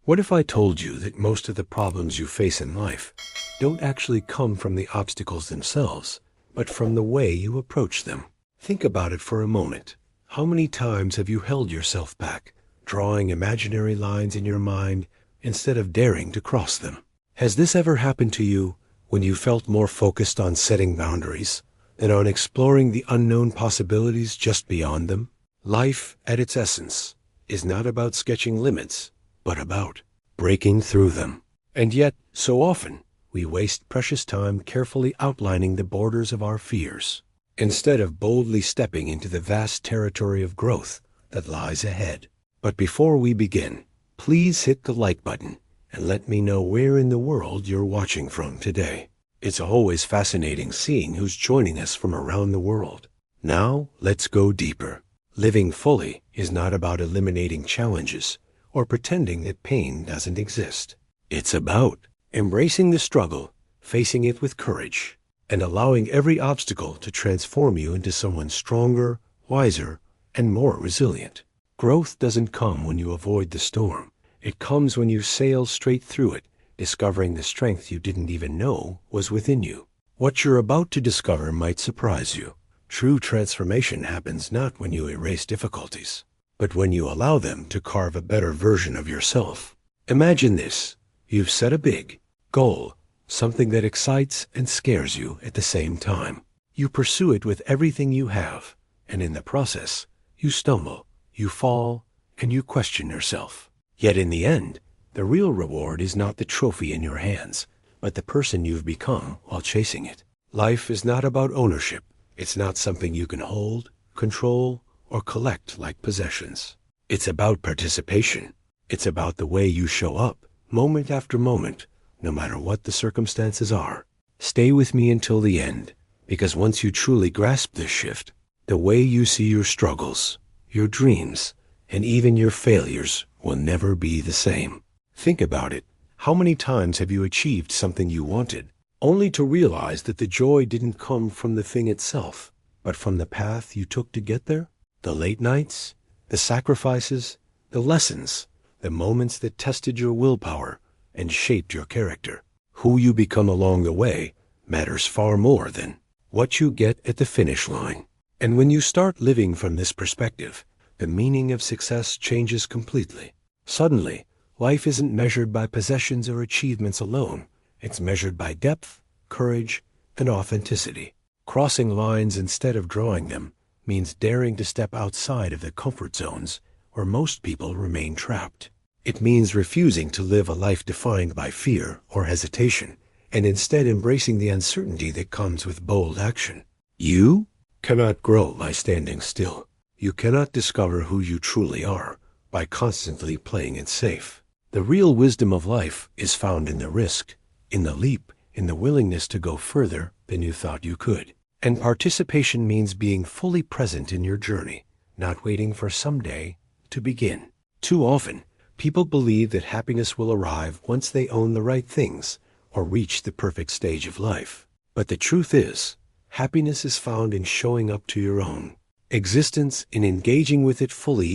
What if I told you that most of the problems you face in life don't actually come from the obstacles themselves, but from the way you approach them? Think about it for a moment. How many times have you held yourself back, drawing imaginary lines in your mind instead of daring to cross them? Has this ever happened to you when you felt more focused on setting boundaries than on exploring the unknown possibilities just beyond them? Life, at its essence, is not about sketching limits, but about breaking through them. And yet, so often, we waste precious time carefully outlining the borders of our fears, instead of boldly stepping into the vast territory of growth that lies ahead. But before we begin, please hit the like button and let me know where in the world you're watching from today. It's always fascinating seeing who's joining us from around the world. Now, let's go deeper. Living fully is not about eliminating challenges or pretending that pain doesn't exist. It's about embracing the struggle, facing it with courage, and allowing every obstacle to transform you into someone stronger, wiser, and more resilient. Growth doesn't come when you avoid the storm. It comes when you sail straight through it, discovering the strength you didn't even know was within you. What you're about to discover might surprise you. True transformation happens not when you erase difficulties, but when you allow them to carve a better version of yourself. Imagine this. You've set a big goal, something that excites and scares you at the same time. You pursue it with everything you have, and in the process, you stumble, you fall, and you question yourself. Yet in the end, the real reward is not the trophy in your hands, but the person you've become while chasing it. Life is not about ownership. It's not something you can hold, control, or collect like possessions. It's about participation. It's about the way you show up, moment after moment, no matter what the circumstances are. Stay with me until the end, because once you truly grasp this shift, the way you see your struggles, your dreams, and even your failures will never be the same. Think about it. How many times have you achieved something you wanted, only to realize that the joy didn't come from the thing itself, but from the path you took to get there? The late nights, the sacrifices, the lessons, the moments that tested your willpower and shaped your character. Who you become along the way matters far more than what you get at the finish line. And when you start living from this perspective, the meaning of success changes completely. Suddenly, life isn't measured by possessions or achievements alone. It's measured by depth, courage, and authenticity. Crossing lines instead of drawing them means daring to step outside of the comfort zones where most people remain trapped. It means refusing to live a life defined by fear or hesitation, and instead embracing the uncertainty that comes with bold action. You cannot grow by standing still. You cannot discover who you truly are by constantly playing it safe. The real wisdom of life is found in the risk, in the leap, in the willingness to go further than you thought you could. And participation means being fully present in your journey, not waiting for someday to begin. Too often, people believe that happiness will arrive once they own the right things or reach the perfect stage of life. But the truth is, happiness is found in showing up to your own existence, in engaging with it fully,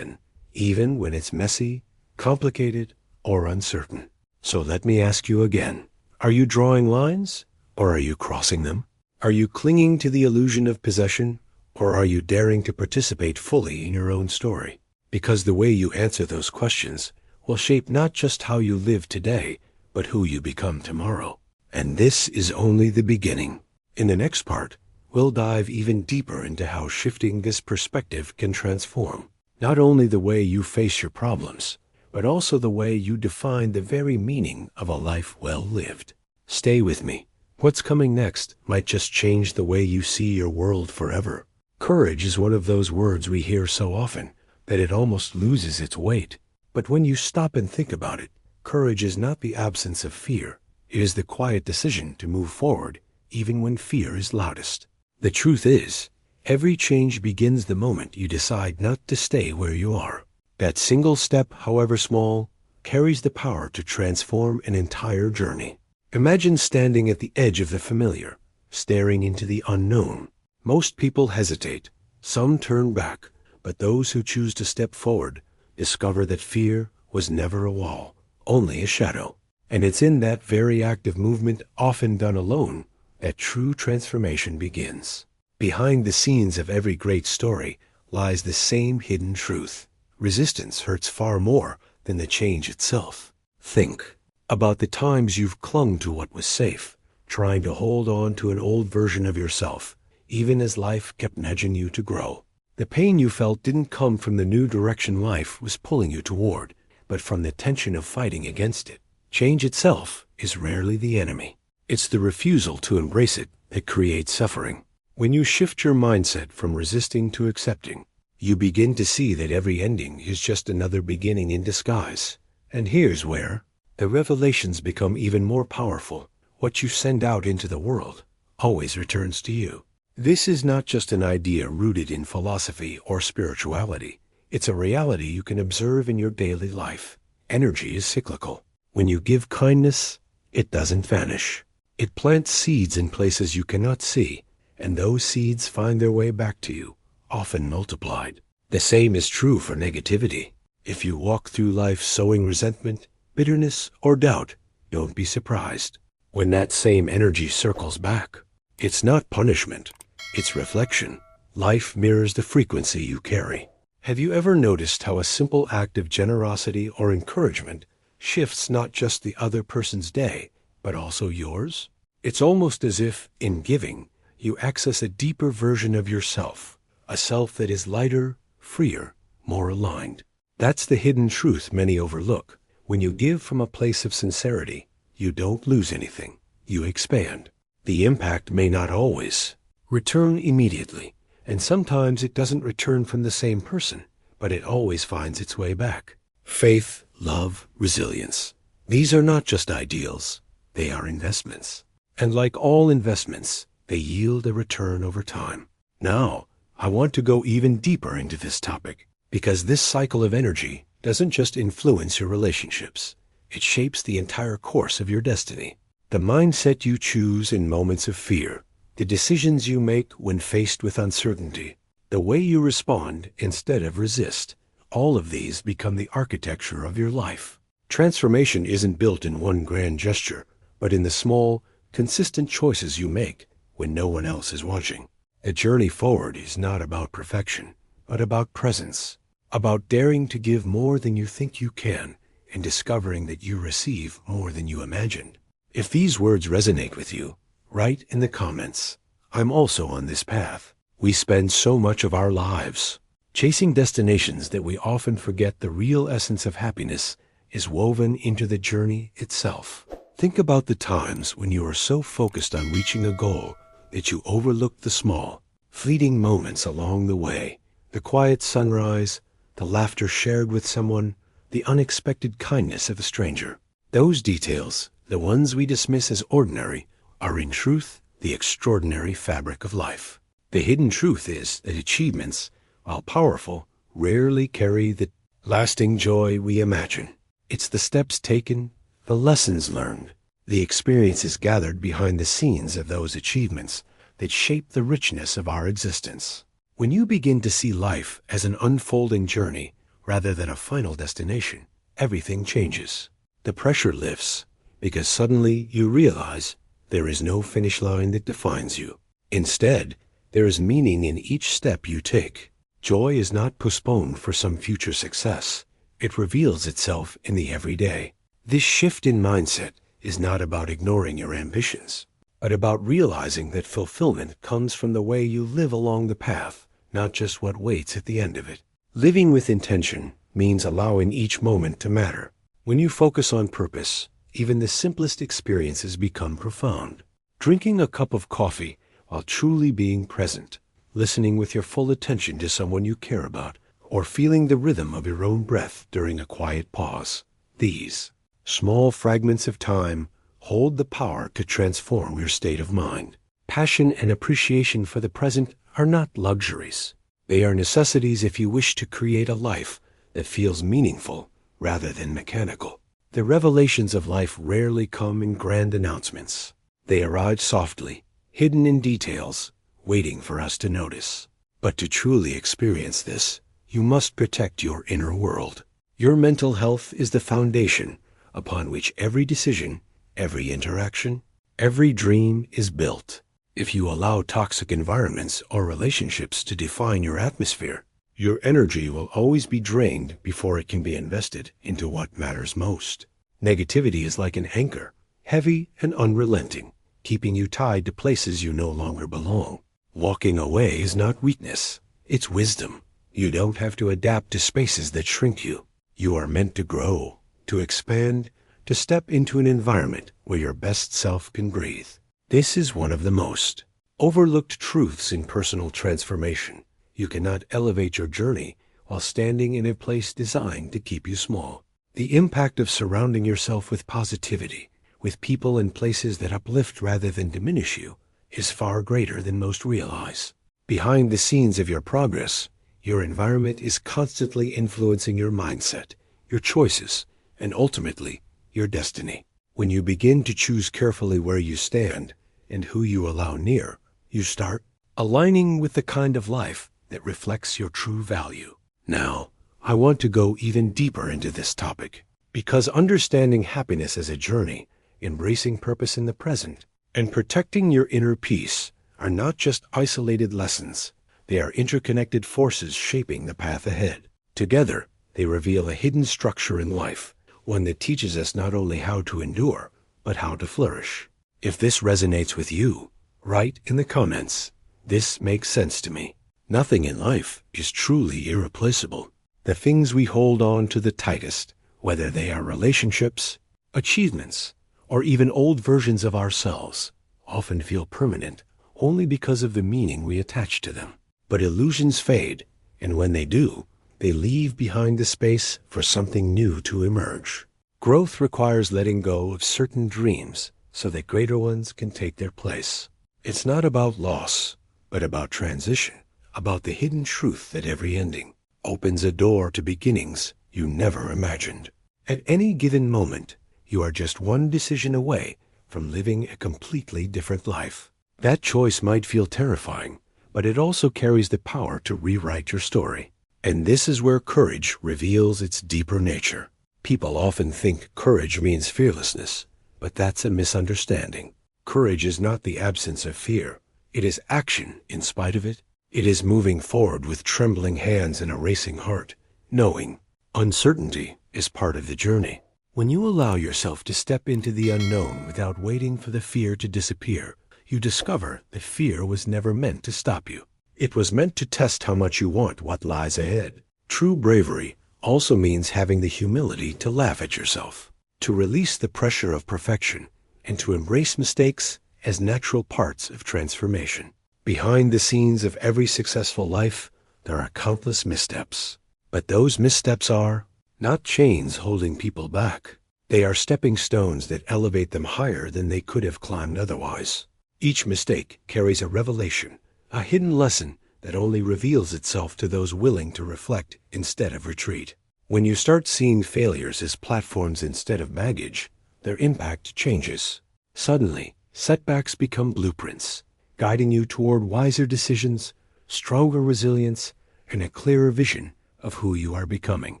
even when it's messy, complicated, or uncertain. So let me ask you again, are you drawing lines, or are you crossing them? Are you clinging to the illusion of possession, or are you daring to participate fully in your own story? Because the way you answer those questions will shape not just how you live today, but who you become tomorrow. And this is only the beginning. In the next part, we'll dive even deeper into how shifting this perspective can transform not only the way you face your problems, but also the way you define the very meaning of a life well lived. Stay with me. What's coming next might just change the way you see your world forever. Courage is one of those words we hear so often that it almost loses its weight. But when you stop and think about it, courage is not the absence of fear. It is the quiet decision to move forward even when fear is loudest. The truth is, every change begins the moment you decide not to stay where you are. That single step, however small, carries the power to transform an entire journey. Imagine standing at the edge of the familiar, staring into the unknown. Most people hesitate. Some turn back, but those who choose to step forward discover that fear was never a wall, only a shadow. And it's in that very act of movement, often done alone, that true transformation begins. Behind the scenes of every great story lies the same hidden truth. Resistance hurts far more than the change itself. Think about the times you've clung to what was safe, trying to hold on to an old version of yourself, even as life kept nudging you to grow. The pain you felt didn't come from the new direction life was pulling you toward, but from the tension of fighting against it. Change itself is rarely the enemy. It's the refusal to embrace it that creates suffering. When you shift your mindset from resisting to accepting, you begin to see that every ending is just another beginning in disguise. And here's where the revelations become even more powerful. What you send out into the world always returns to you. This is not just an idea rooted in philosophy or spirituality. It's a reality you can observe in your daily life. Energy is cyclical. When you give kindness, it doesn't vanish. It plants seeds in places you cannot see, and those seeds find their way back to you, often multiplied. The same is true for negativity. If you walk through life sowing resentment, bitterness, or doubt, don't be surprised when that same energy circles back. It's not punishment, it's reflection. Life mirrors the frequency you carry. Have you ever noticed how a simple act of generosity or encouragement shifts not just the other person's day, but also yours? It's almost as if, in giving, you access a deeper version of yourself, a self that is lighter, freer, more aligned. That's the hidden truth many overlook. When you give from a place of sincerity, you don't lose anything. You expand. The impact may not always return immediately, and sometimes it doesn't return from the same person, but it always finds its way back. Faith, love, resilience. These are not just ideals. They are investments. And like all investments, they yield a return over time. Now, I want to go even deeper into this topic, because this cycle of energy doesn't just influence your relationships. It shapes the entire course of your destiny. The mindset you choose in moments of fear, the decisions you make when faced with uncertainty, the way you respond instead of resist, all of these become the architecture of your life. Transformation isn't built in one grand gesture, but in the small, consistent choices you make when no one else is watching. The journey forward is not about perfection, but about presence, about daring to give more than you think you can, and discovering that you receive more than you imagined. If these words resonate with you, write in the comments, "I'm also on this path." We spend so much of our lives chasing destinations that we often forget the real essence of happiness is woven into the journey itself. Think about the times when you are so focused on reaching a goal that you overlook the small, fleeting moments along the way, the quiet sunrise, the laughter shared with someone, the unexpected kindness of a stranger. Those details, the ones we dismiss as ordinary, are in truth the extraordinary fabric of life. The hidden truth is that achievements, while powerful, rarely carry the lasting joy we imagine. It's the steps taken, the lessons learned, the experiences gathered behind the scenes of those achievements that shape the richness of our existence. When you begin to see life as an unfolding journey rather than a final destination, everything changes. The pressure lifts because suddenly you realize there is no finish line that defines you. Instead, there is meaning in each step you take. Joy is not postponed for some future success. It reveals itself in the everyday. This shift in mindset is not about ignoring your ambitions, but about realizing that fulfillment comes from the way you live along the path, not just what waits at the end of it. Living with intention means allowing each moment to matter. When you focus on purpose, even the simplest experiences become profound. Drinking a cup of coffee while truly being present, listening with your full attention to someone you care about, or feeling the rhythm of your own breath during a quiet pause. These small fragments of time hold the power to transform your state of mind. Passion and appreciation for the present are not luxuries. They are necessities if you wish to create a life that feels meaningful rather than mechanical. The revelations of life rarely come in grand announcements. They arrive softly, hidden in details, waiting for us to notice. But to truly experience this, you must protect your inner world. Your mental health is the foundation upon which every decision, every interaction, every dream is built. If you allow toxic environments or relationships to define your atmosphere, your energy will always be drained before it can be invested into what matters most. Negativity is like an anchor, heavy and unrelenting, keeping you tied to places you no longer belong. Walking away is not weakness, it's wisdom. You don't have to adapt to spaces that shrink you. You are meant to grow, to expand, to step into an environment where your best self can breathe. This is one of the most overlooked truths in personal transformation. You cannot elevate your journey while standing in a place designed to keep you small. The impact of surrounding yourself with positivity, with people and places that uplift rather than diminish you, is far greater than most realize. Behind the scenes of your progress, your environment is constantly influencing your mindset, your choices, and ultimately, your destiny. When you begin to choose carefully where you stand and who you allow near, you start aligning with the kind of life that reflects your true value. Now, I want to go even deeper into this topic, because understanding happiness as a journey, embracing purpose in the present, and protecting your inner peace are not just isolated lessons. They are interconnected forces shaping the path ahead. Together, they reveal a hidden structure in life, one that teaches us not only how to endure, but how to flourish. If this resonates with you, write in the comments, "This makes sense to me." Nothing in life is truly irreplaceable. The things we hold on to the tightest, whether they are relationships, achievements, or even old versions of ourselves, often feel permanent only because of the meaning we attach to them. But illusions fade, and when they do, they leave behind the space for something new to emerge. Growth requires letting go of certain dreams so that greater ones can take their place. It's not about loss, but about transition, about the hidden truth that every ending opens a door to beginnings you never imagined. At any given moment, you are just one decision away from living a completely different life. That choice might feel terrifying, but it also carries the power to rewrite your story. And this is where courage reveals its deeper nature. People often think courage means fearlessness, but that's a misunderstanding. Courage is not the absence of fear. It is action in spite of it. It is moving forward with trembling hands and a racing heart, knowing uncertainty is part of the journey. When you allow yourself to step into the unknown without waiting for the fear to disappear, you discover that fear was never meant to stop you. It was meant to test how much you want what lies ahead. True bravery also means having the humility to laugh at yourself, to release the pressure of perfection, and to embrace mistakes as natural parts of transformation. Behind the scenes of every successful life, there are countless missteps. But those missteps are not chains holding people back. They are stepping stones that elevate them higher than they could have climbed otherwise. Each mistake carries a revelation, a hidden lesson that only reveals itself to those willing to reflect instead of retreat. When you start seeing failures as platforms instead of baggage, their impact changes. Suddenly, setbacks become blueprints, guiding you toward wiser decisions, stronger resilience, and a clearer vision of who you are becoming.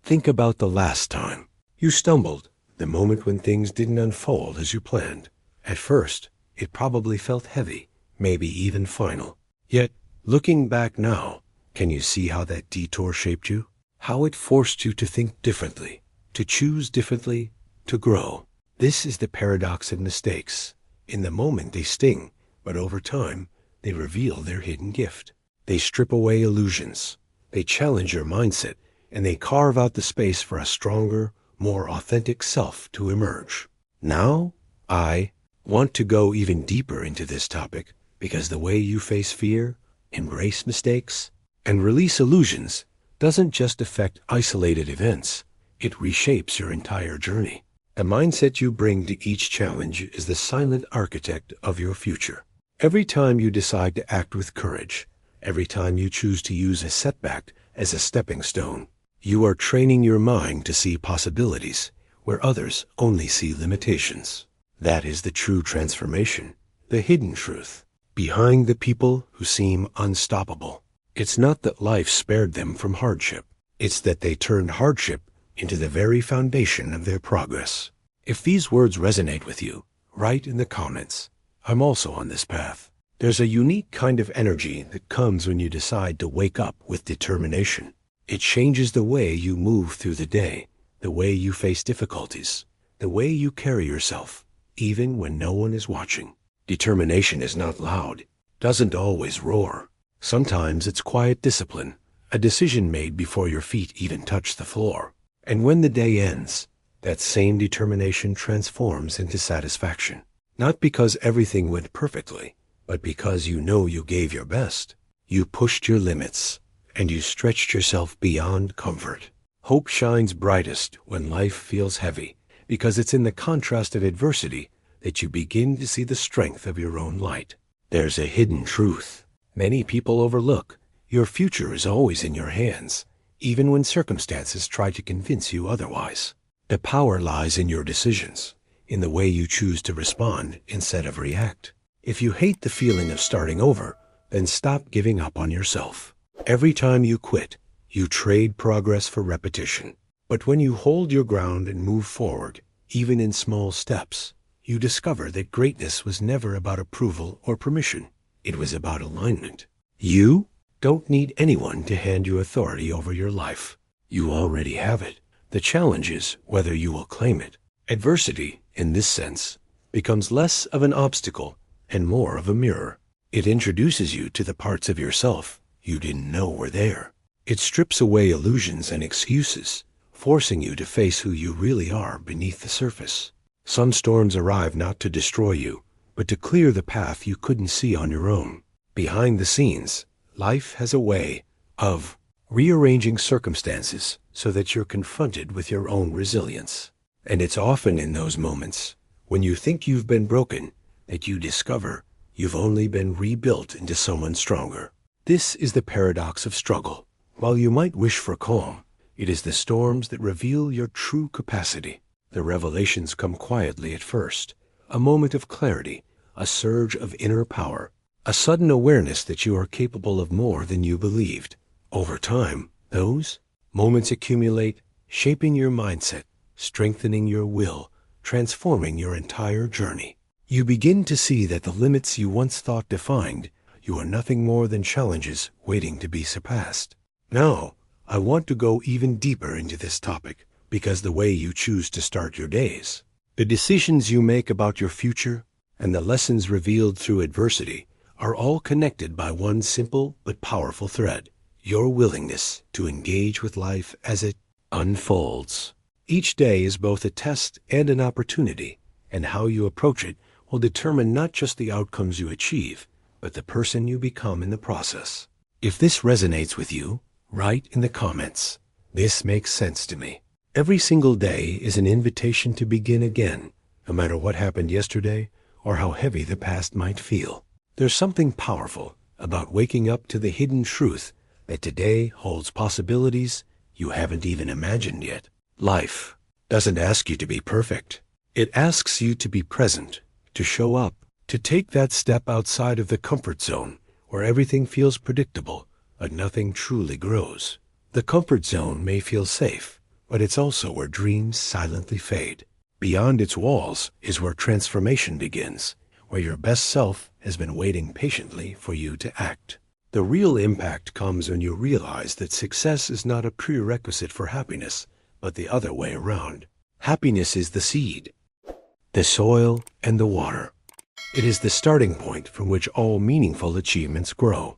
Think about the last time you stumbled, the moment when things didn't unfold as you planned. At first, it probably felt heavy, maybe even final. Yet, looking back now, can you see how that detour shaped you? How it forced you to think differently, to choose differently, to grow. This is the paradox of mistakes. In the moment they sting, but over time, they reveal their hidden gift. They strip away illusions. They challenge your mindset, and they carve out the space for a stronger, more authentic self to emerge. Now, I want to go even deeper into this topic because the way you face fear, embrace mistakes, and release illusions doesn't just affect isolated events. It reshapes your entire journey. The mindset you bring to each challenge is the silent architect of your future. Every time you decide to act with courage, every time you choose to use a setback as a stepping stone, you are training your mind to see possibilities where others only see limitations. That is the true transformation, the hidden truth, behind the people who seem unstoppable. It's not that life spared them from hardship. It's that they turned hardship into the very foundation of their progress. If these words resonate with you, write in the comments, "I'm also on this path." There's a unique kind of energy that comes when you decide to wake up with determination. It changes the way you move through the day, the way you face difficulties, the way you carry yourself, even when no one is watching. Determination is not loud, doesn't always roar. Sometimes it's quiet discipline, a decision made before your feet even touch the floor. And when the day ends, that same determination transforms into satisfaction. Not because everything went perfectly, but because you know you gave your best. You pushed your limits, and you stretched yourself beyond comfort. Hope shines brightest when life feels heavy, because it's in the contrast of adversity that you begin to see the strength of your own light. There's a hidden truth many people overlook. Your future is always in your hands, even when circumstances try to convince you otherwise. The power lies in your decisions, in the way you choose to respond instead of react. If you hate the feeling of starting over, then stop giving up on yourself. Every time you quit, you trade progress for repetition. But when you hold your ground and move forward, even in small steps, you discover that greatness was never about approval or permission. It was about alignment. You don't need anyone to hand you authority over your life. You already have it. The challenge is whether you will claim it. Adversity, in this sense, becomes less of an obstacle and more of a mirror. It introduces you to the parts of yourself you didn't know were there. It strips away illusions and excuses, forcing you to face who you really are beneath the surface. Some storms arrive not to destroy you, but to clear the path you couldn't see on your own. Behind the scenes, life has a way of rearranging circumstances so that you're confronted with your own resilience. And it's often in those moments, when you think you've been broken, that you discover you've only been rebuilt into someone stronger. This is the paradox of struggle. While you might wish for calm, it is the storms that reveal your true capacity. The revelations come quietly at first, a moment of clarity, a surge of inner power, a sudden awareness that you are capable of more than you believed. Over time, those moments accumulate, shaping your mindset, strengthening your will, transforming your entire journey. You begin to see that the limits you once thought defined you are nothing more than challenges waiting to be surpassed. Now, I want to go even deeper into this topic, because the way you choose to start your days, the decisions you make about your future, and the lessons revealed through adversity are all connected by one simple but powerful thread: your willingness to engage with life as it unfolds. Each day is both a test and an opportunity, and how you approach it will determine not just the outcomes you achieve, but the person you become in the process. If this resonates with you, write in the comments, "This makes sense to me." Every single day is an invitation to begin again, no matter what happened yesterday or how heavy the past might feel. There's something powerful about waking up to the hidden truth that today holds possibilities you haven't even imagined yet. Life doesn't ask you to be perfect. It asks you to be present, to show up, to take that step outside of the comfort zone where everything feels predictable but nothing truly grows. The comfort zone may feel safe, but it's also where dreams silently fade. Beyond its walls is where transformation begins, where your best self has been waiting patiently for you to act. The real impact comes when you realize that success is not a prerequisite for happiness, but the other way around. Happiness is the seed, the soil, and the water. It is the starting point from which all meaningful achievements grow.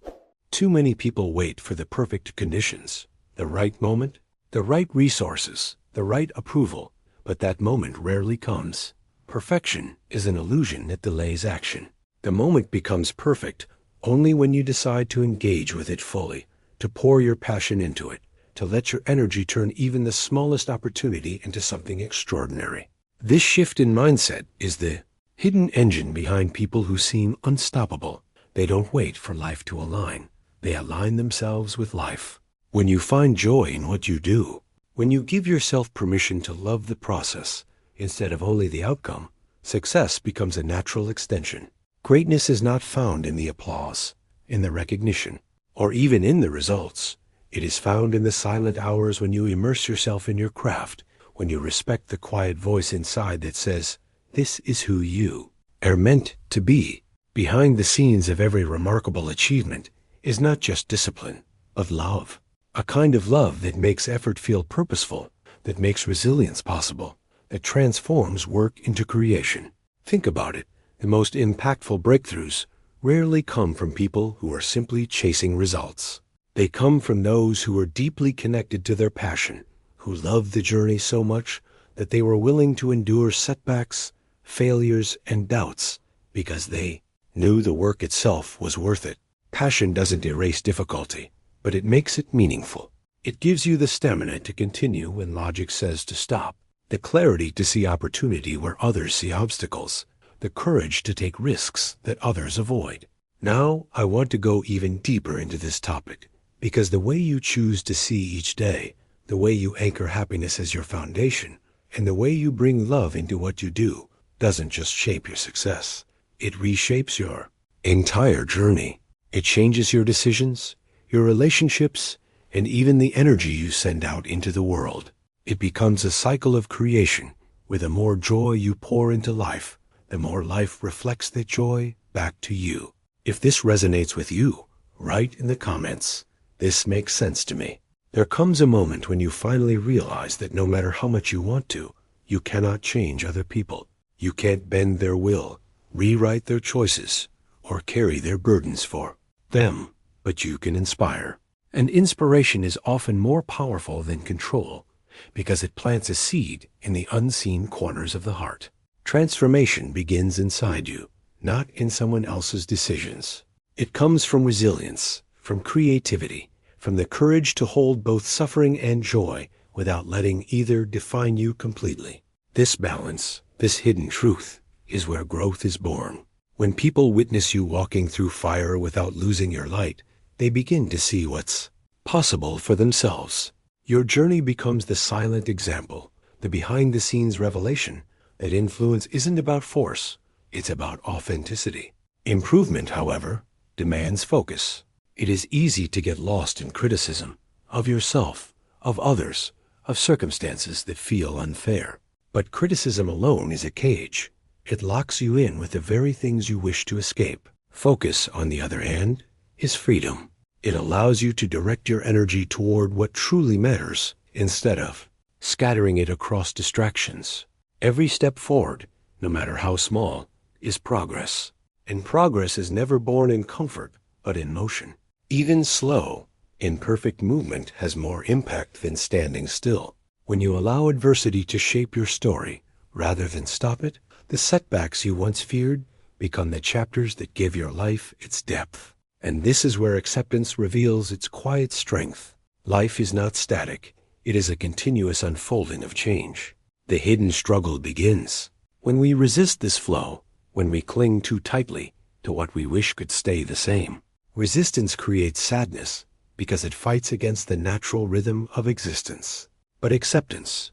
Too many people wait for the perfect conditions, the right moment, the right resources, the right approval, but that moment rarely comes. Perfection is an illusion that delays action. The moment becomes perfect only when you decide to engage with it fully, to pour your passion into it, to let your energy turn even the smallest opportunity into something extraordinary. This shift in mindset is the hidden engine behind people who seem unstoppable. They don't wait for life to align. They align themselves with life. When you find joy in what you do, when you give yourself permission to love the process instead of only the outcome, success becomes a natural extension. Greatness is not found in the applause, in the recognition, or even in the results. It is found in the silent hours when you immerse yourself in your craft, when you respect the quiet voice inside that says, "This is who you are meant to be." Behind the scenes of every remarkable achievement is not just discipline, but love. A kind of love that makes effort feel purposeful, that makes resilience possible, that transforms work into creation. Think about it. The most impactful breakthroughs rarely come from people who are simply chasing results. They come from those who are deeply connected to their passion, who loved the journey so much that they were willing to endure setbacks, failures, and doubts because they knew the work itself was worth it. Passion doesn't erase difficulty, but it makes it meaningful. It gives you the stamina to continue when logic says to stop, the clarity to see opportunity where others see obstacles, the courage to take risks that others avoid. Now, I want to go even deeper into this topic, because the way you choose to see each day, the way you anchor happiness as your foundation, and the way you bring love into what you do doesn't just shape your success. It reshapes your entire journey. It changes your decisions, your relationships, and even the energy you send out into the world. It becomes a cycle of creation, where the more joy you pour into life, the more life reflects that joy back to you. If this resonates with you, write in the comments, "This makes sense to me." There comes a moment when you finally realize that no matter how much you want to, you cannot change other people. You can't bend their will, rewrite their choices, or carry their burdens for them, but you can inspire. And inspiration is often more powerful than control, because it plants a seed in the unseen corners of the heart. Transformation begins inside you, not in someone else's decisions. It comes from resilience, from creativity, from the courage to hold both suffering and joy without letting either define you completely. This balance, this hidden truth, is where growth is born. When people witness you walking through fire without losing your light, they begin to see what's possible for themselves. Your journey becomes the silent example, the behind-the-scenes revelation that influence isn't about force, it's about authenticity. Improvement, however, demands focus. It is easy to get lost in criticism of yourself, of others, of circumstances that feel unfair. But criticism alone is a cage. It locks you in with the very things you wish to escape. Focus, on the other hand, is freedom. It allows you to direct your energy toward what truly matters instead of scattering it across distractions. Every step forward, no matter how small, is progress. And progress is never born in comfort, but in motion. Even slow, imperfect movement has more impact than standing still. When you allow adversity to shape your story, rather than stop it, the setbacks you once feared become the chapters that give your life its depth. And this is where acceptance reveals its quiet strength. Life is not static. It is a continuous unfolding of change. The hidden struggle begins when we resist this flow, when we cling too tightly to what we wish could stay the same. Resistance creates sadness because it fights against the natural rhythm of existence. But acceptance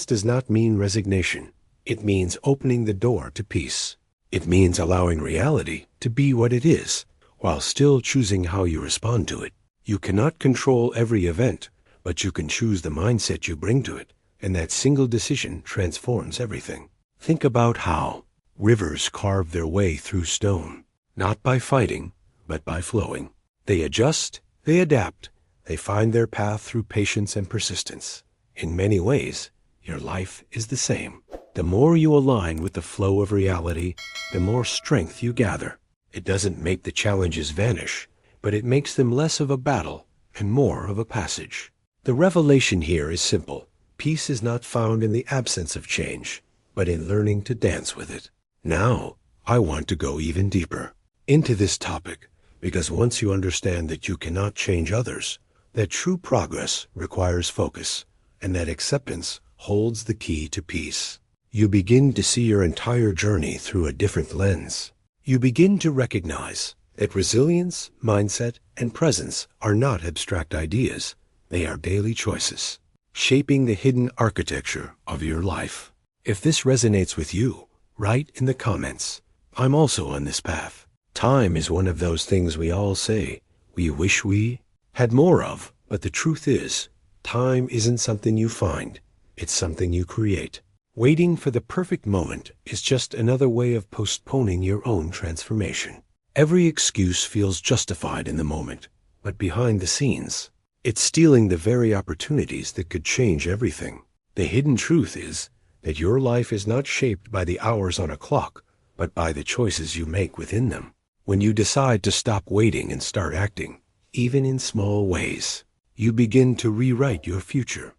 does not mean resignation. It means opening the door to peace. It means allowing reality to be what it is, while still choosing how you respond to it. You cannot control every event, but you can choose the mindset you bring to it, and that single decision transforms everything. Think about how rivers carve their way through stone, not by fighting, but by flowing. They adjust, they adapt, they find their path through patience and persistence. In many ways, your life is the same. The more you align with the flow of reality, the more strength you gather. It doesn't make the challenges vanish, but it makes them less of a battle and more of a passage. The revelation here is simple. Peace is not found in the absence of change, but in learning to dance with it. Now, I want to go even deeper into this topic, because once you understand that you cannot change others, that true progress requires focus, and that acceptance holds the key to peace, you begin to see your entire journey through a different lens. You begin to recognize that resilience, mindset, and presence are not abstract ideas. They are daily choices, shaping the hidden architecture of your life. If this resonates with you, write in the comments, "I'm also on this path." Time is one of those things we all say we wish we had more of, But the truth is, time isn't something you find, it's something you create. Waiting for the perfect moment is just another way of postponing your own transformation. Every excuse feels justified in the moment, but behind the scenes, it's stealing the very opportunities that could change everything. The hidden truth is that your life is not shaped by the hours on a clock, but by the choices you make within them. When you decide to stop waiting and start acting, even in small ways, you begin to rewrite your future.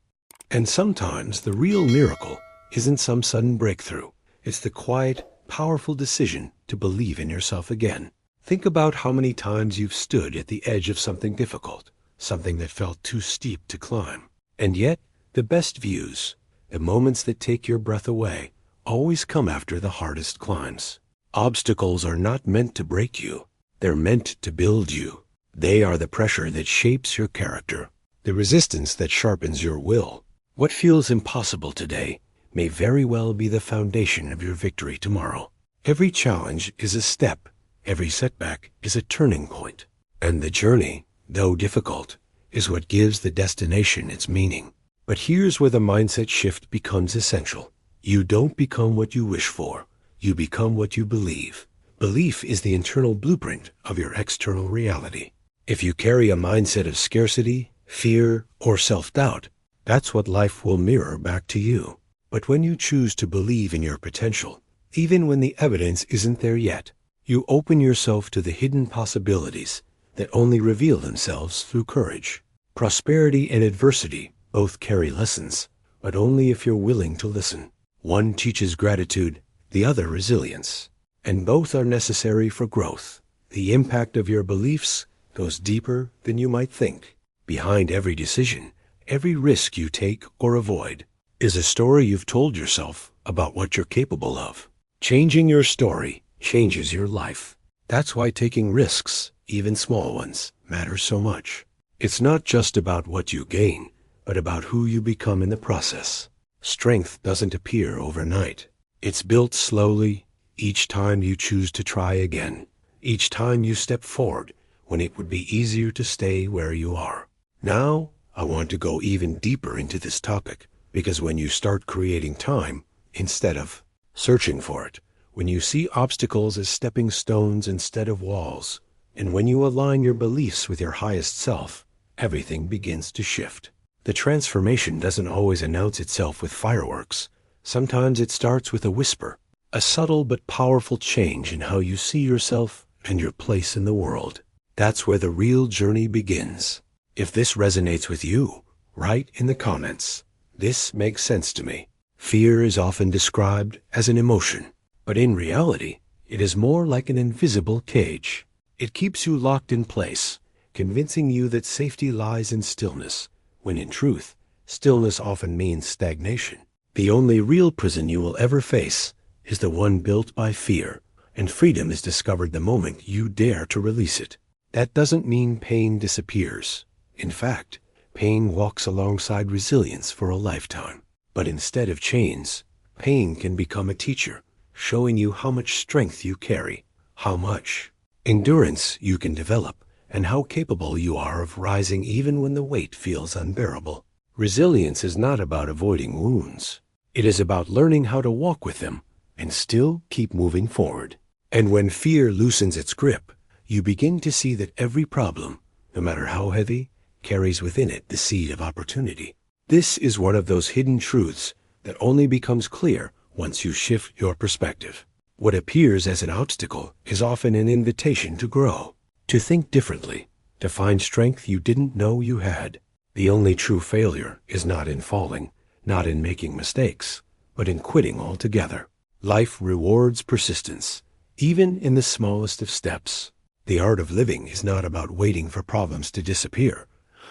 And sometimes the real miracle isn't some sudden breakthrough. It's the quiet, powerful decision to believe in yourself again. Think about how many times you've stood at the edge of something difficult, something that felt too steep to climb. And yet, the best views, the moments that take your breath away, always come after the hardest climbs. Obstacles are not meant to break you. They're meant to build you. They are the pressure that shapes your character, the resistance that sharpens your will. What feels impossible today may very well be the foundation of your victory tomorrow. Every challenge is a step. Every setback is a turning point. And the journey, though difficult, is what gives the destination its meaning. But here's where the mindset shift becomes essential. You don't become what you wish for. You become what you believe. Belief is the internal blueprint of your external reality. If you carry a mindset of scarcity, fear, or self-doubt, that's what life will mirror back to you. But when you choose to believe in your potential, even when the evidence isn't there yet, you open yourself to the hidden possibilities that only reveal themselves through courage. Prosperity and adversity both carry lessons, but only if you're willing to listen. One teaches gratitude, the other resilience, and both are necessary for growth. The impact of your beliefs goes deeper than you might think. Behind every decision, every risk you take or avoid, is a story you've told yourself about what you're capable of. Changing your story changes your life. That's why taking risks, even small ones, matters so much. It's not just about what you gain, but about who you become in the process. Strength doesn't appear overnight. It's built slowly, each time you choose to try again, each time you step forward when it would be easier to stay where you are. Now, I want to go even deeper into this topic, because when you start creating time instead of searching for it, when you see obstacles as stepping stones instead of walls, and when you align your beliefs with your highest self, everything begins to shift. The transformation doesn't always announce itself with fireworks. Sometimes it starts with a whisper, a subtle but powerful change in how you see yourself and your place in the world. That's where the real journey begins. If this resonates with you, write in the comments, "This makes sense to me." Fear is often described as an emotion, but in reality, it is more like an invisible cage. It keeps you locked in place, convincing you that safety lies in stillness, when in truth, stillness often means stagnation. The only real prison you will ever face is the one built by fear, and freedom is discovered the moment you dare to release it. That doesn't mean pain disappears. In fact, pain walks alongside resilience for a lifetime. But instead of chains, pain can become a teacher, showing you how much strength you carry, how much endurance you can develop, and how capable you are of rising even when the weight feels unbearable. Resilience is not about avoiding wounds. It is about learning how to walk with them and still keep moving forward. And when fear loosens its grip, you begin to see that every problem, no matter how heavy, carries within it the seed of opportunity. This is one of those hidden truths that only becomes clear once you shift your perspective. What appears as an obstacle is often an invitation to grow, to think differently, to find strength you didn't know you had. The only true failure is not in falling, not in making mistakes, but in quitting altogether. Life rewards persistence, even in the smallest of steps. The art of living is not about waiting for problems to disappear,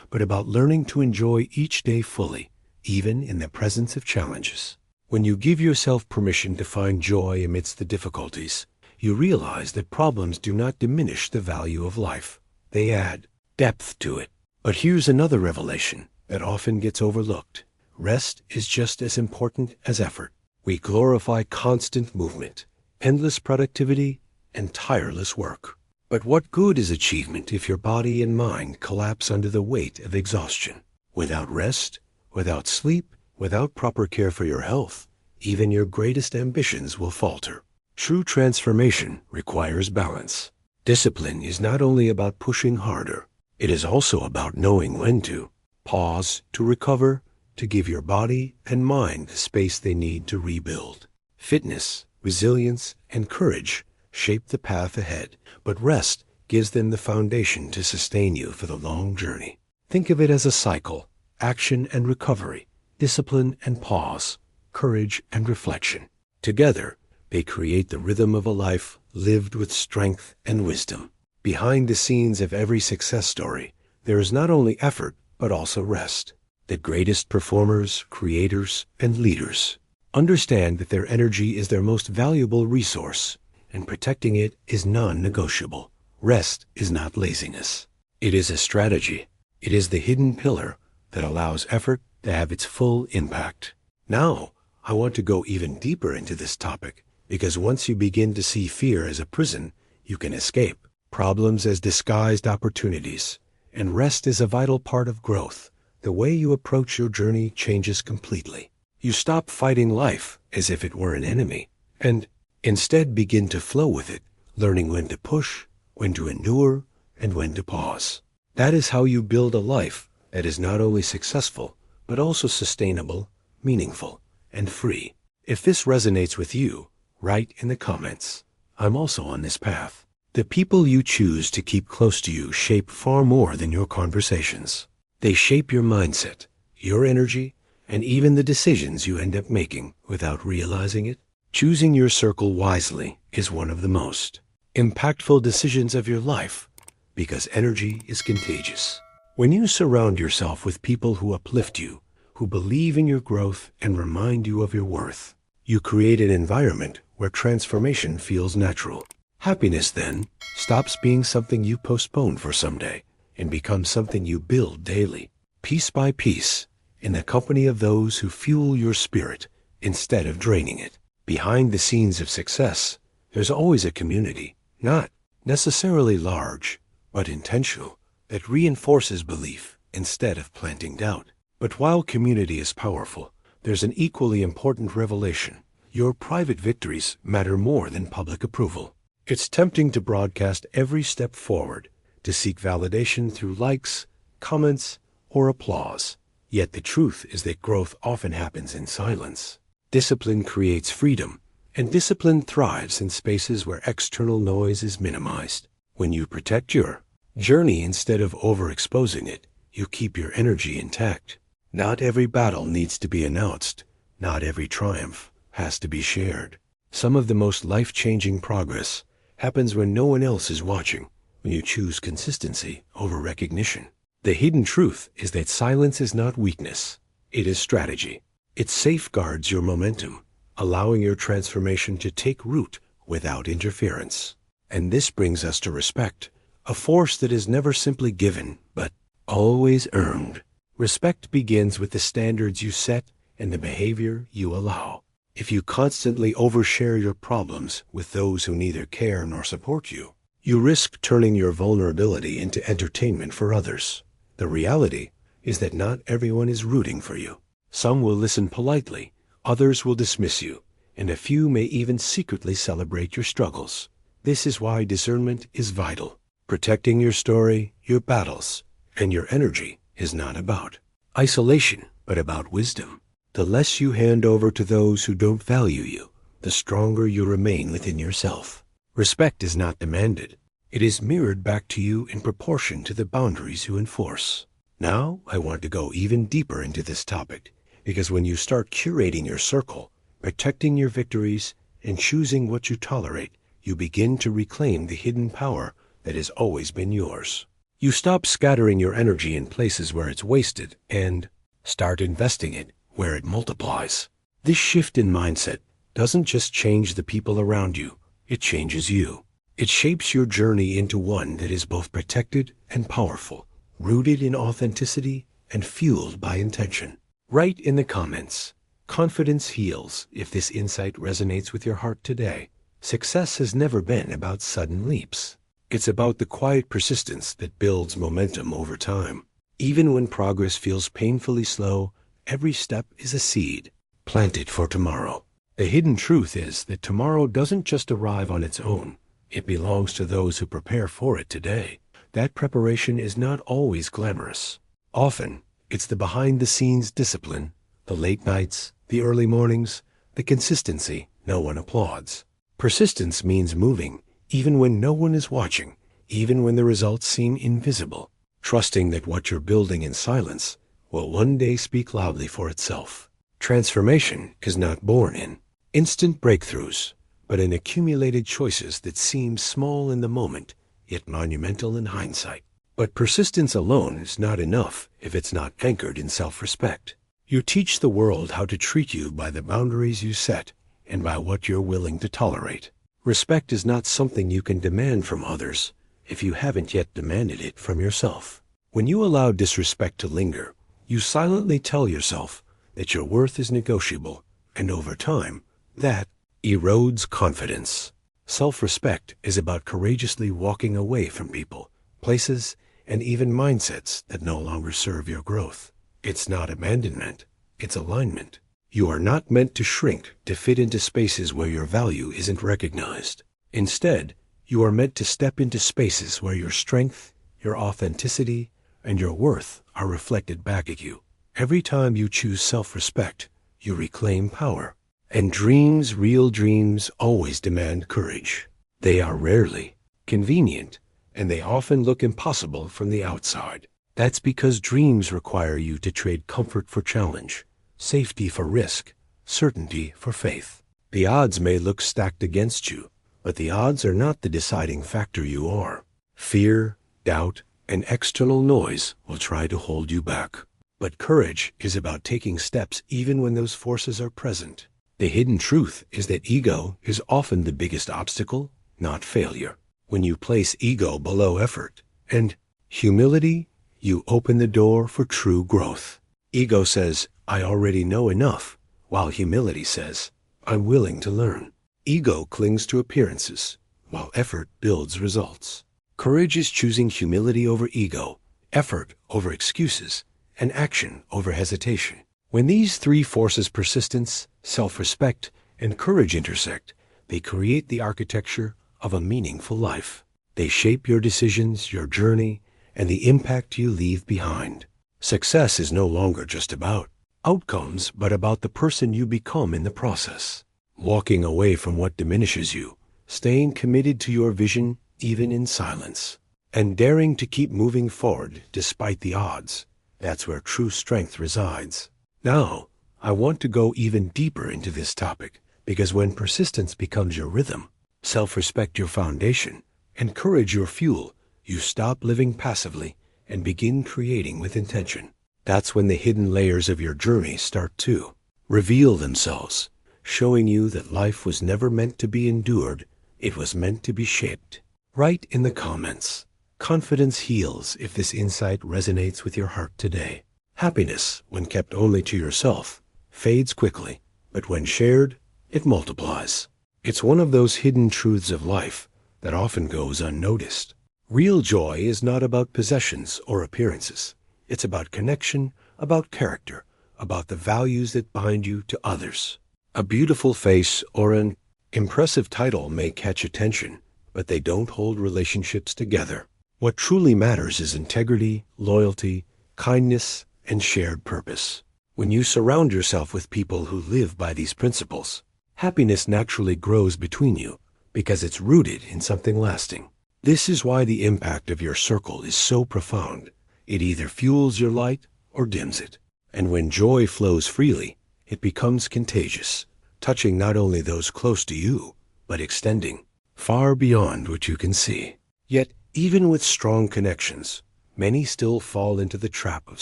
but about learning to enjoy each day fully, even in the presence of challenges. When you give yourself permission to find joy amidst the difficulties, you realize that problems do not diminish the value of life. They add depth to it. But here's another revelation that often gets overlooked. Rest is just as important as effort. We glorify constant movement, endless productivity, and tireless work. But what good is achievement if your body and mind collapse under the weight of exhaustion? Without rest, without sleep, without proper care for your health, even your greatest ambitions will falter. True transformation requires balance. Discipline is not only about pushing harder, it is also about knowing when to pause, to recover, to give your body and mind the space they need to rebuild. Fitness, resilience, and courage shape the path ahead, but rest gives them the foundation to sustain you for the long journey. Think of it as a cycle: action and recovery, discipline and pause, courage and reflection. Together, they create the rhythm of a life lived with strength and wisdom. Behind the scenes of every success story, there is not only effort, but also rest. The greatest performers, creators, and leaders understand that their energy is their most valuable resource, and protecting it is non-negotiable. Rest is not laziness. It is a strategy. It is the hidden pillar that allows effort to have its full impact. Now, I want to go even deeper into this topic, because once you begin to see fear as a prison, you can escape, problems as disguised opportunities, and rest is a vital part of growth. The way you approach your journey changes completely. You stop fighting life as if it were an enemy, and instead begin to flow with it, learning when to push, when to endure, and when to pause. That is how you build a life that is not only successful, but also sustainable, meaningful, and free. If this resonates with you, write in the comments, "I'm also on this path." The people you choose to keep close to you shape far more than your conversations. They shape your mindset, your energy, and even the decisions you end up making without realizing it. Choosing your circle wisely is one of the most impactful decisions of your life, because energy is contagious. When you surround yourself with people who uplift you, who believe in your growth and remind you of your worth, you create an environment where transformation feels natural. Happiness, then, stops being something you postpone for someday and becomes something you build daily, piece by piece, in the company of those who fuel your spirit instead of draining it. Behind the scenes of success, there's always a community, not necessarily large, but intentional, that reinforces belief instead of planting doubt. But while community is powerful, there's an equally important revelation. Your private victories matter more than public approval. It's tempting to broadcast every step forward, to seek validation through likes, comments, or applause. Yet the truth is that growth often happens in silence. Discipline creates freedom, and discipline thrives in spaces where external noise is minimized. When you protect your journey instead of overexposing it, you keep your energy intact. Not every battle needs to be announced. Not every triumph has to be shared. Some of the most life-changing progress happens when no one else is watching, when you choose consistency over recognition. The hidden truth is that silence is not weakness. It is strategy. It safeguards your momentum, allowing your transformation to take root without interference. And this brings us to respect, a force that is never simply given, but always earned. Respect begins with the standards you set and the behavior you allow. If you constantly overshare your problems with those who neither care nor support you, you risk turning your vulnerability into entertainment for others. The reality is that not everyone is rooting for you. Some will listen politely, others will dismiss you, and a few may even secretly celebrate your struggles. This is why discernment is vital. Protecting your story, your battles, and your energy is not about isolation, but about wisdom. The less you hand over to those who don't value you, the stronger you remain within yourself. Respect is not demanded. It is mirrored back to you in proportion to the boundaries you enforce. Now, I want to go even deeper into this topic, because when you start curating your circle, protecting your victories, and choosing what you tolerate, you begin to reclaim the hidden power that has always been yours. You stop scattering your energy in places where it's wasted and start investing it where it multiplies. This shift in mindset doesn't just change the people around you, it changes you. It shapes your journey into one that is both protected and powerful, rooted in authenticity and fueled by intention. Write in the comments, "Confidence heals," if this insight resonates with your heart today. Success has never been about sudden leaps. It's about the quiet persistence that builds momentum over time. Even when progress feels painfully slow, every step is a seed planted for tomorrow. The hidden truth is that tomorrow doesn't just arrive on its own. It belongs to those who prepare for it today. That preparation is not always glamorous. Often, it's the behind-the-scenes discipline, the late nights, the early mornings, the consistency no one applauds. Persistence means moving, even when no one is watching, even when the results seem invisible, trusting that what you're building in silence will one day speak loudly for itself. Transformation is not born in instant breakthroughs, but in accumulated choices that seem small in the moment, yet monumental in hindsight. But persistence alone is not enough if it's not anchored in self-respect. You teach the world how to treat you by the boundaries you set and by what you're willing to tolerate. Respect is not something you can demand from others if you haven't yet demanded it from yourself. When you allow disrespect to linger, you silently tell yourself that your worth is negotiable, and over time, that erodes confidence. Self-respect is about courageously walking away from people, places, and even mindsets that no longer serve your growth. It's not abandonment, it's alignment. You are not meant to shrink to fit into spaces where your value isn't recognized. Instead, you are meant to step into spaces where your strength, your authenticity, and your worth are reflected back at you. Every time you choose self-respect, you reclaim power. And dreams, real dreams, always demand courage. They are rarely convenient, and they often look impossible from the outside. That's because dreams require you to trade comfort for challenge, safety for risk, certainty for faith. The odds may look stacked against you, but the odds are not the deciding factor. You are. Fear, doubt, and external noise will try to hold you back. But courage is about taking steps even when those forces are present. The hidden truth is that ego is often the biggest obstacle, not failure. When you place ego below effort and humility, you open the door for true growth. Ego says, I already know enough, while humility says, I'm willing to learn. Ego clings to appearances, while effort builds results. Courage is choosing humility over ego, effort over excuses, and action over hesitation. When these three forces, persistence, self-respect, and courage, intersect, they create the architecture of a meaningful life. They shape your decisions, your journey, and the impact you leave behind. Success is no longer just about outcomes, but about the person you become in the process. Walking away from what diminishes you, staying committed to your vision even in silence, and daring to keep moving forward despite the odds. That's where true strength resides. Now, I want to go even deeper into this topic, because when persistence becomes your rhythm, self-respect your foundation, and courage your fuel, you stop living passively and begin creating with intention. That's when the hidden layers of your journey start to reveal themselves, showing you that life was never meant to be endured, it was meant to be shaped. Write in the comments, confidence heals, if this insight resonates with your heart today. Happiness, when kept only to yourself, fades quickly, but when shared, it multiplies. It's one of those hidden truths of life that often goes unnoticed. Real joy is not about possessions or appearances. It's about connection, about character, about the values that bind you to others. A beautiful face or an impressive title may catch attention, but they don't hold relationships together. What truly matters is integrity, loyalty, kindness, and shared purpose. When you surround yourself with people who live by these principles, happiness naturally grows between you because it's rooted in something lasting. This is why the impact of your circle is so profound. It either fuels your light or dims it. And when joy flows freely, it becomes contagious, touching not only those close to you, but extending far beyond what you can see. Yet, even with strong connections, many still fall into the trap of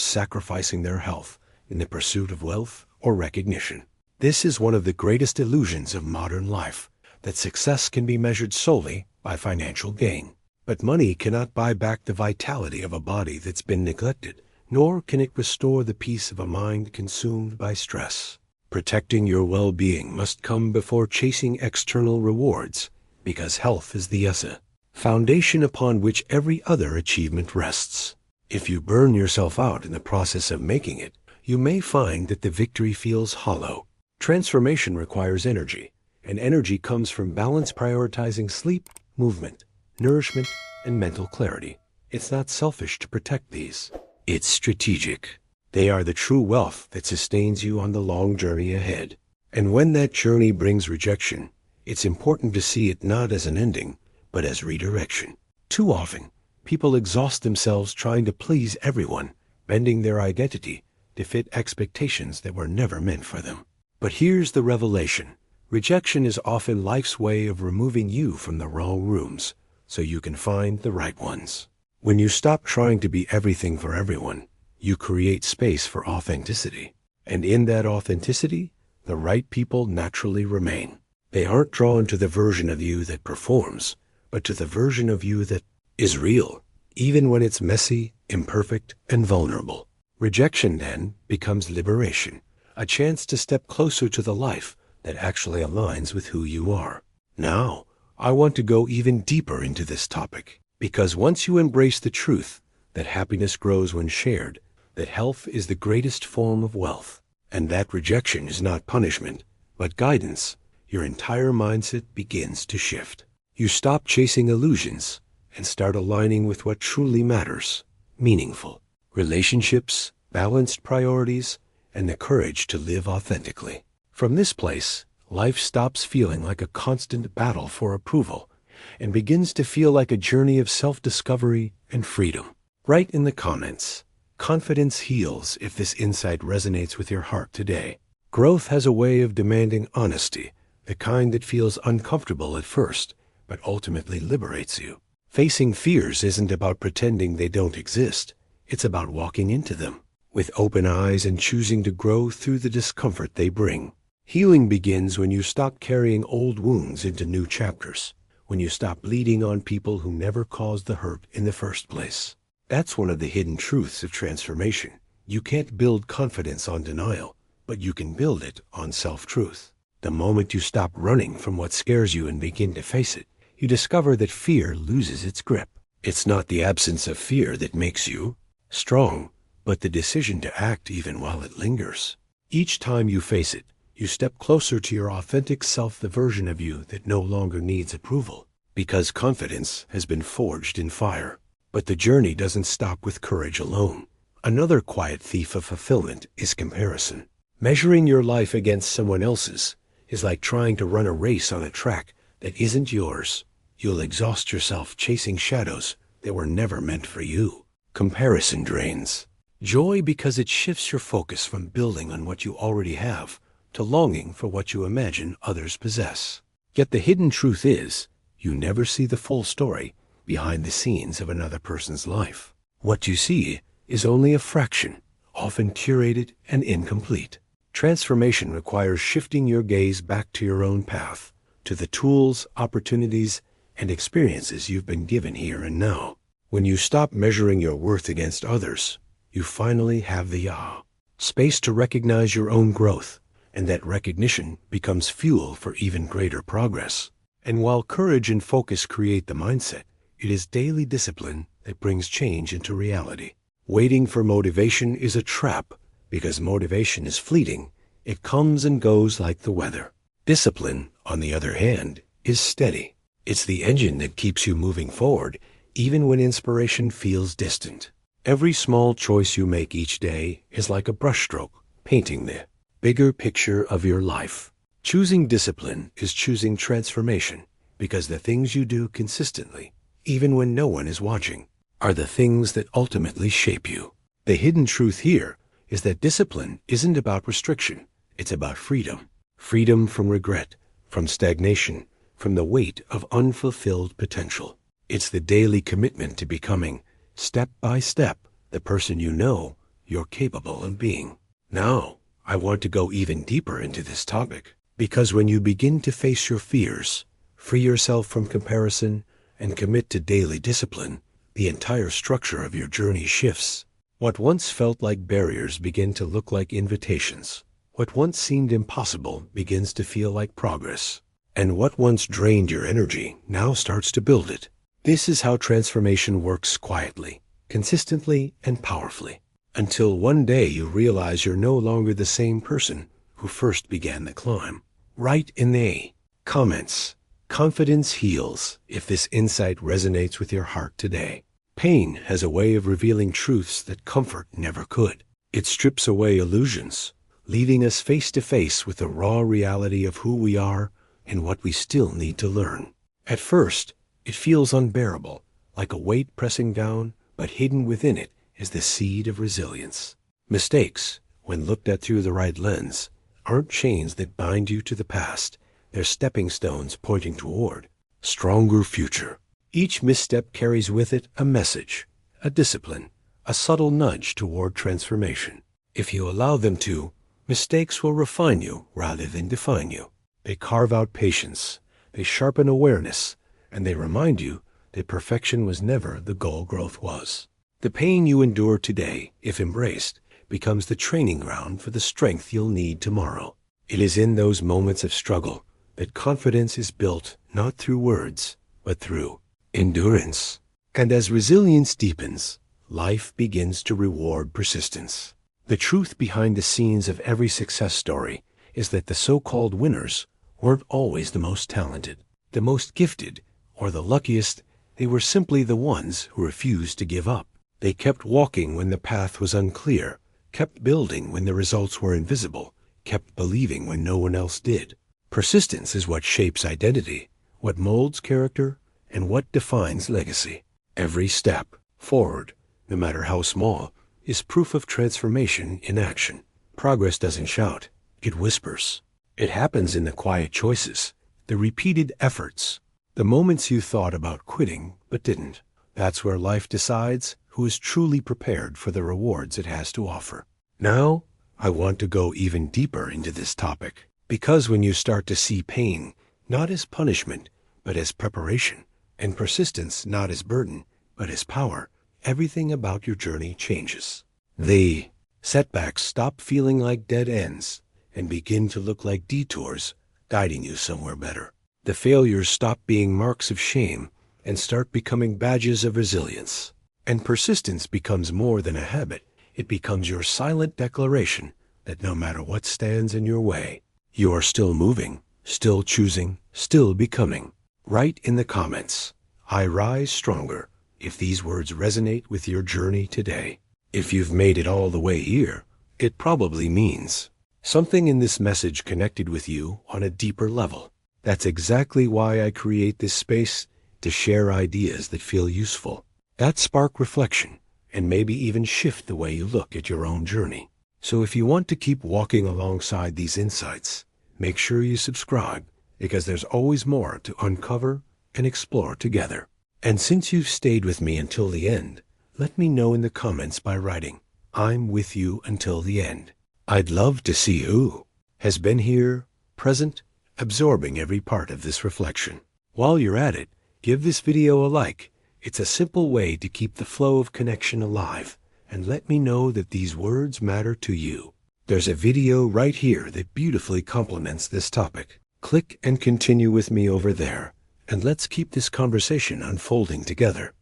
sacrificing their health in the pursuit of wealth or recognition. This is one of the greatest illusions of modern life, that success can be measured solely by financial gain. But money cannot buy back the vitality of a body that's been neglected, nor can it restore the peace of a mind consumed by stress. Protecting your well-being must come before chasing external rewards, because health is the essence. foundation upon which every other achievement rests. If you burn yourself out in the process of making it, you may find that the victory feels hollow. Transformation requires energy, and energy comes from balance, prioritizing sleep, movement, nourishment, and mental clarity. It's not selfish to protect these. It's strategic. They are the true wealth that sustains you on the long journey ahead. And when that journey brings rejection, it's important to see it not as an ending, but as redirection. Too often, people exhaust themselves trying to please everyone, bending their identity to fit expectations that were never meant for them. But here's the revelation. Rejection is often life's way of removing you from the wrong rooms so you can find the right ones. When you stop trying to be everything for everyone, you create space for authenticity. And in that authenticity, the right people naturally remain. They aren't drawn to the version of you that performs, but to the version of you that is real, even when it's messy, imperfect, and vulnerable. Rejection then becomes liberation, a chance to step closer to the life that actually aligns with who you are. Now, I want to go even deeper into this topic, because once you embrace the truth that happiness grows when shared, that health is the greatest form of wealth, and that rejection is not punishment, but guidance, your entire mindset begins to shift. You stop chasing illusions and start aligning with what truly matters: meaningful relationships, balanced priorities, and the courage to live authentically. From this place, life stops feeling like a constant battle for approval and begins to feel like a journey of self-discovery and freedom. Write in the comments, "Confidence heals," if this insight resonates with your heart today. Growth has a way of demanding honesty, the kind that feels uncomfortable at first, but ultimately liberates you. Facing fears isn't about pretending they don't exist. It's about walking into them with open eyes and choosing to grow through the discomfort they bring. Healing begins when you stop carrying old wounds into new chapters, when you stop bleeding on people who never caused the hurt in the first place. That's one of the hidden truths of transformation. You can't build confidence on denial, but you can build it on self-truth. The moment you stop running from what scares you and begin to face it, you discover that fear loses its grip. It's not the absence of fear that makes you strong, but the decision to act even while it lingers. Each time you face it, you step closer to your authentic self, the version of you that no longer needs approval, because confidence has been forged in fire. But the journey doesn't stop with courage alone. Another quiet thief of fulfillment is comparison. Measuring your life against someone else's is like trying to run a race on a track that isn't yours. You'll exhaust yourself chasing shadows that were never meant for you. Comparison drains joy because it shifts your focus from building on what you already have to longing for what you imagine others possess. Yet the hidden truth is, you never see the full story behind the scenes of another person's life. What you see is only a fraction, often curated and incomplete. Transformation requires shifting your gaze back to your own path, to the tools, opportunities, and experiences you've been given here and now. When you stop measuring your worth against others, you finally have the space to recognize your own growth, and that recognition becomes fuel for even greater progress. And while courage and focus create the mindset, it is daily discipline that brings change into reality. Waiting for motivation is a trap, because motivation is fleeting. It comes and goes like the weather. Discipline, on the other hand, is steady. It's the engine that keeps you moving forward, even when inspiration feels distant. Every small choice you make each day is like a brushstroke, painting the bigger picture of your life. Choosing discipline is choosing transformation, because the things you do consistently, even when no one is watching, are the things that ultimately shape you. The hidden truth here is that discipline isn't about restriction. It's about freedom. Freedom from regret, from stagnation, from the weight of unfulfilled potential. It's the daily commitment to becoming, step by step, the person you know you're capable of being. Now, I want to go even deeper into this topic, because when you begin to face your fears, free yourself from comparison, and commit to daily discipline, the entire structure of your journey shifts. What once felt like barriers begin to look like invitations. What once seemed impossible begins to feel like progress. And what once drained your energy now starts to build it. This is how transformation works quietly, consistently, and powerfully, until one day you realize you're no longer the same person who first began the climb. Write in the comments, "Confidence heals," if this insight resonates with your heart today. Pain has a way of revealing truths that comfort never could. It strips away illusions, leaving us face to face with the raw reality of who we are and what we still need to learn. At first, it feels unbearable, like a weight pressing down, but hidden within it is the seed of resilience. Mistakes, when looked at through the right lens, aren't chains that bind you to the past. They're stepping stones pointing toward a stronger future. Each misstep carries with it a message, a discipline, a subtle nudge toward transformation. If you allow them to, mistakes will refine you rather than define you. They carve out patience, they sharpen awareness, and they remind you that perfection was never the goal growth was. The pain you endure today, if embraced, becomes the training ground for the strength you'll need tomorrow. It is in those moments of struggle that confidence is built not through words, but through endurance. And as resilience deepens, life begins to reward persistence. The truth behind the scenes of every success story is that the so-called winners weren't always the most talented, the most gifted, or the luckiest. They were simply the ones who refused to give up. They kept walking when the path was unclear, kept building when the results were invisible, kept believing when no one else did. Persistence is what shapes identity, what molds character, and what defines legacy. Every step forward, no matter how small, is proof of transformation in action. Progress doesn't shout, it whispers. It happens in the quiet choices, the repeated efforts, the moments you thought about quitting but didn't. That's where life decides who is truly prepared for the rewards it has to offer. Now, I want to go even deeper into this topic, because when you start to see pain not as punishment, but as preparation, and persistence not as burden, but as power, everything about your journey changes. The setbacks stop feeling like dead ends and begin to look like detours guiding you somewhere better. The failures stop being marks of shame and start becoming badges of resilience. And persistence becomes more than a habit. It becomes your silent declaration that no matter what stands in your way, you are still moving, still choosing, still becoming. Write in the comments, "I rise stronger," if these words resonate with your journey today. If you've made it all the way here, it probably means something in this message connected with you on a deeper level. That's exactly why I create this space, to share ideas that feel useful, that spark reflection, and maybe even shift the way you look at your own journey. So if you want to keep walking alongside these insights, make sure you subscribe, because there's always more to uncover and explore together. And since you've stayed with me until the end, let me know in the comments by writing, "I'm with you until the end." I'd love to see who has been here, present, absorbing every part of this reflection. While you're at it, give this video a like. It's a simple way to keep the flow of connection alive, and let me know that these words matter to you. There's a video right here that beautifully complements this topic. Click and continue with me over there, and let's keep this conversation unfolding together.